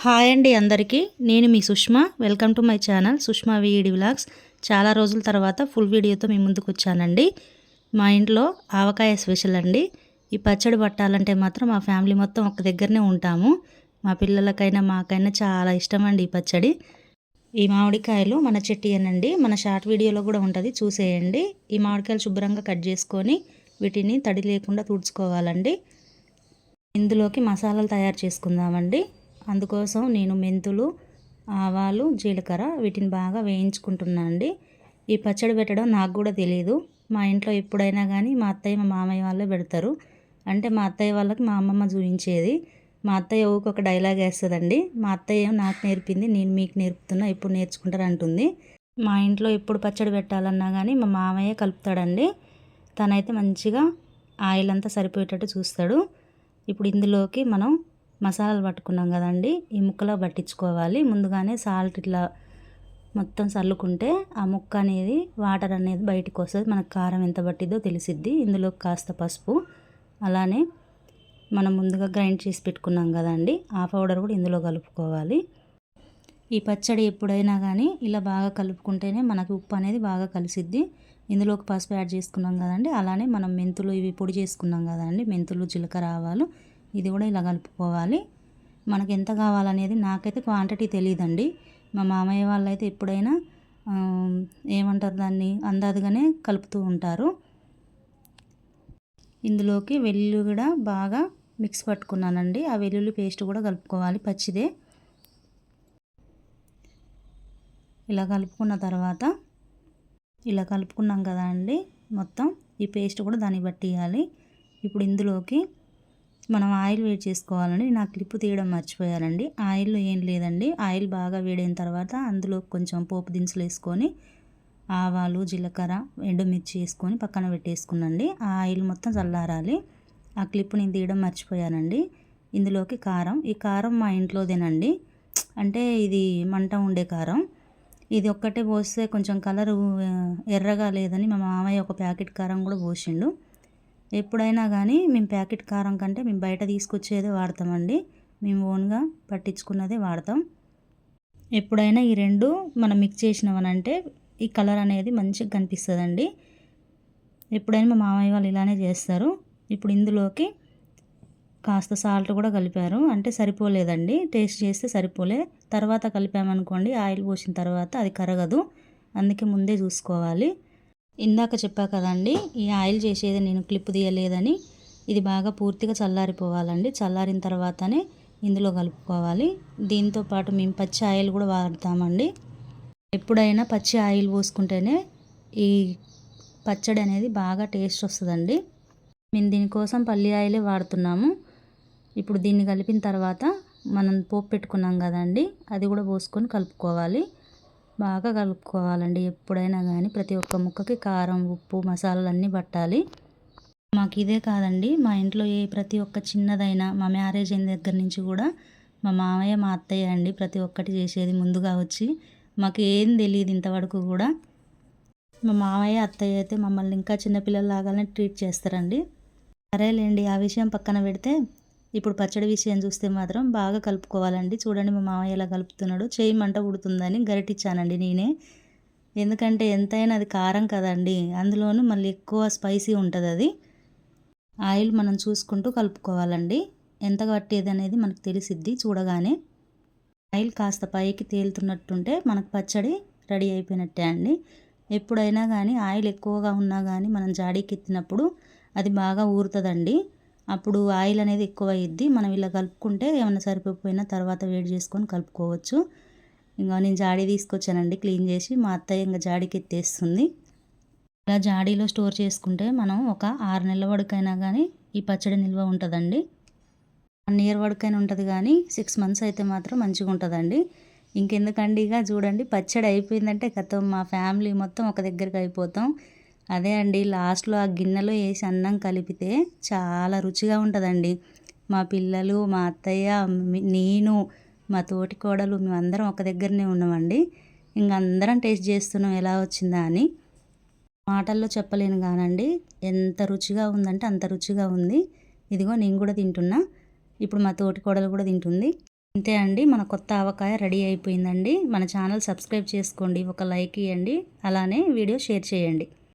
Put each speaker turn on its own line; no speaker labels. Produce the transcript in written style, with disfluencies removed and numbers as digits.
Hi అండి అందరికీ. నేను మీ Sushma. Welcome to my channel Sushma వీడి వ్లాగ్స్. చాలా రోజుల తర్వాత ఫుల్ వీడియోతో మీ ముందుకు వచ్చానండి. మా ఇంట్లో ఆవకాయ స్పెషల్ అండి. ఈ పచ్చడి పట్టాలంటే మాత్రం మా ఫ్యామిలీ మొత్తం ఒక దగ్గరనే ఉంటాము. మా పిల్లలకైనా మాకైనా చాలా ఇష్టం అండి ఈ పచ్చడి. ఈ మామిడికాయలు మన చెట్టియనండి. మన షార్ట్ వీడియోలో కూడా ఉంటుంది, చూసేయండి. ఈ మామిడికాయలు శుభ్రంగా కట్ చేసుకొని వీటిని తడి లేకుండా తుడుచుకోవాలండి. ఇందులోకి మసాలాలు తయారు చేసుకుందామండి. అందుకోసం నేను మెంతులు, ఆవాలు, జీలకర్ర వీటిని బాగా వేయించుకుంటున్నా అండి. ఈ పచ్చడి పెట్టడం నాకు కూడా తెలియదు. మా ఇంట్లో ఎప్పుడైనా కానీ మా అత్తయ్య మా మామయ్య వాళ్ళే పెడతారు. అంటే మా అత్తయ్య వాళ్ళకి మా అమ్మమ్మ చూపించేది. మా అత్తయ్య ఊకొక డైలాగ్ వేస్తుందండి. మా అత్తయ్య నాకు నేర్పింది, నేను మీకు నేర్పుతున్నా, ఎప్పుడు నేర్చుకుంటారు అంటుంది. మా ఇంట్లో ఎప్పుడు పచ్చడి పెట్టాలన్నా కానీ మా మామయ్య కలుపుతాడండి. తనైతే మంచిగా ఆయిల్ అంతా సరిపోయేటట్టు చూస్తాడు. ఇప్పుడు ఇందులోకి మనం మసాలాలు పట్టుకున్నాం కదండి, ఈ ముక్కలో పట్టించుకోవాలి. ముందుగానే సాల్ట్ ఇట్లా మొత్తం చల్లుకుంటే ఆ ముక్క అనేది వాటర్ అనేది బయటకు వస్తుంది. మనకు కారం ఎంత పట్టిద్దో తెలిసిద్ది. ఇందులో కాస్త పసుపు, అలానే మనం ముందుగా గ్రైండ్ చేసి పెట్టుకున్నాం కదండి, ఆ పౌడర్ కూడా ఇందులో కలుపుకోవాలి. ఈ పచ్చడి ఎప్పుడైనా కానీ ఇలా బాగా కలుపుకుంటేనే మనకు ఉప్పు అనేది బాగా కలిసిద్ది. ఇందులోకి పసుపు యాడ్ చేసుకున్నాం కదండి, అలానే మనం మెంతులు ఇవి పొడి చేసుకున్నాం కదండి, మెంతులు, జీలకర్ర, ఆవాలు, ఇది కూడా ఇలా కలుపుకోవాలి. మనకు ఎంత కావాలనేది నాకైతే క్వాంటిటీ తెలియదండి. మా మామయ్య వాళ్ళు అయితే ఎప్పుడైనా ఏమంటారు దాన్ని, అందాదుగానే కలుపుతూ ఉంటారు. ఇందులోకి వెల్లుల్లి కూడా బాగా మిక్స్ పట్టుకున్నానండి. ఆ వెల్లుల్లి పేస్ట్ కూడా కలుపుకోవాలి, పచ్చిదే. ఇలా కలుపుకున్న తర్వాత ఇలా కలుపుకున్నాం కదా అండి, మొత్తం ఈ పేస్ట్ కూడా దాన్ని పట్టియాలి. ఇప్పుడు ఇందులోకి మనం ఆయిల్ వేడి చేసుకోవాలండి. నా క్లిప్ తీయడం మర్చిపోయానండి. ఆయిల్లో ఏం లేదండి, ఆయిల్ బాగా వేడైన తర్వాత అందులో కొంచెం పోపు దినుసులు వేసుకొని ఆవాలు, జీలకర్ర, ఎండుమిర్చి వేసుకొని పక్కన పెట్టేసుకున్నాండి. ఆ ఆయిల్ మొత్తం చల్లారాలి. ఆ క్లిప్ నేను తీయడం మర్చిపోయానండి. ఇందులోకి కారం, ఈ కారం మా ఇంట్లోదేనండి. అంటే ఇది మంట ఉండే కారం. ఇది ఒక్కటే పోస్తే కొంచెం కలరు ఎర్రగా లేదని మా మామయ్య ఒక ప్యాకెట్ కారం కూడా పోసిండు. ఎప్పుడైనా కానీ మేము ప్యాకెట్ కారం కంటే మేము బయట తీసుకొచ్చేదే వాడతామండి. మేము ఓన్గా పట్టించుకున్నదే వాడతాం. ఎప్పుడైనా ఈ రెండు మనం మిక్స్ చేసినామనంటే ఈ కలర్ అనేది మంచిగా కనిపిస్తుందండి. ఎప్పుడైనా మా మామయ్య వాళ్ళు ఇలానే చేస్తారు. ఇప్పుడు ఇందులోకి కాస్త సాల్ట్ కూడా కలిపారు, అంటే సరిపోలేదండి, టేస్ట్ చేస్తే సరిపోలే. తర్వాత కలిపామనుకోండి, ఆయిల్ పోసిన తర్వాత అది కరగదు, అందుకే ముందే చూసుకోవాలి. ఇందాక చెప్పా కదండి, ఈ ఆయిల్ చేసేది నేను క్లిప్ తీయలేదని. ఇది బాగా పూర్తిగా చల్లారిపోవాలండి. చల్లారిన తర్వాతనే ఇందులో కలుపుకోవాలి. దీంతో పాటు మేము పచ్చి ఆయిల్ కూడా వాడతామండి. ఎప్పుడైనా పచ్చి ఆయిల్ పోసుకుంటేనే ఈ పచ్చడి అనేది బాగా టేస్ట్ వస్తుందండి. మేము దీనికోసం పల్లి ఆయిలే వాడుతున్నాము. ఇప్పుడు దీన్ని కలిపిన తర్వాత మనం పోపు పెట్టుకున్నాం కదండి, అది కూడా పోసుకొని కలుపుకోవాలి. బాగా కలుపుకోవాలండి. ఎప్పుడైనా కానీ ప్రతి ఒక్క ముక్కకి కారం, ఉప్పు, మసాలాలు అన్నీ పట్టాలి. మాకు ఇదే కాదండి, మా ఇంట్లో ప్రతి ఒక్క చిన్నదైనా మా మ్యారేజ్ అయిన దగ్గర నుంచి కూడా మా మామయ్య, మా అత్తయ్య అండి ప్రతి ఒక్కటి చేసేది ముందుగా వచ్చి. మాకు ఏం తెలియదు ఇంతవరకు కూడా. మా మామయ్య, అత్తయ్య అయితే మమ్మల్ని ఇంకా చిన్నపిల్లలాగానే ట్రీట్ చేస్తారండి. సరేలేండి, ఆ విషయం పక్కన పెడితే ఇప్పుడు పచ్చడి విషయం చూస్తే మాత్రం బాగా కలుపుకోవాలండి. చూడండి మా మామయ్య ఎలా కలుపుతున్నాడు. చేయి మంట పుడుతుందని గరిటిచ్చానండి నేనే. ఎందుకంటే ఎంతైనా అది కారం కదండి, అందులోనూ మళ్ళీ ఎక్కువ స్పైసీ ఉంటుంది అది. ఆయిల్ మనం చూసుకుంటూ కలుపుకోవాలండి. ఎంత పట్టేది అనేది మనకు తెలిసిద్ది చూడగానే. ఆయిల్ కాస్త పైకి తేలుతున్నట్టుంటే మనకు పచ్చడి రెడీ అయిపోయినట్టే అండి. ఎప్పుడైనా కానీ ఆయిల్ ఎక్కువగా ఉన్నా కానీ మనం జాడీకి ఎత్తినప్పుడు అది బాగా ఊరుతుందండి. అప్పుడు ఆయిల్ అనేది ఎక్కువ అయ్యిద్ది. మనం ఇలా కలుపుకుంటే ఏమైనా సరిపోయినా తర్వాత వేడి చేసుకొని కలుపుకోవచ్చు. ఇంకా నేను జాడీ తీసుకొచ్చానండి క్లీన్ చేసి. మా అత్తయ్య ఇంకా జాడీకి ఎత్తేస్తుంది. ఇలా జాడీలో స్టోర్ చేసుకుంటే మనం ఒక 6 నెలల వరకైనా కానీ ఈ పచ్చడి నిల్వ ఉంటుందండి. 1 ఇయర్ వరకైనా ఉంటుంది, కానీ 6 మంత్స్ అయితే మాత్రం మంచిగా ఉంటుందండి. ఇంకెందుకండి, ఇక చూడండి పచ్చడి అయిపోయిందంటే కథం మా ఫ్యామిలీ మొత్తం ఒక దగ్గరికి అయిపోతాం. అదే అండి, లాస్ట్లో ఆ గిన్నెలో వేసి అన్నం కలిపితే చాలా రుచిగా ఉంటుందండి. మా పిల్లలు, మా అత్తయ్య, నేను, మా తోటి కోడలు, మేమందరం ఒక దగ్గరనే ఉన్నామండి. ఇంక అందరం టేస్ట్ చేస్తున్నాం ఎలా వచ్చిందా అని. మాటల్లో చెప్పలేను కానండి, ఎంత రుచిగా ఉందంటే అంత రుచిగా ఉంది. ఇదిగో నేను కూడా తింటున్నా. ఇప్పుడు మా తోటి కోడలు కూడా తింటుంది. అంతే అండి, మన కొత్త ఆవకాయ రెడీ అయిపోయిందండి. మన ఛానల్ సబ్స్క్రైబ్ చేసుకోండి, ఒక లైక్ ఇవ్వండి, అలానే వీడియో షేర్ చేయండి.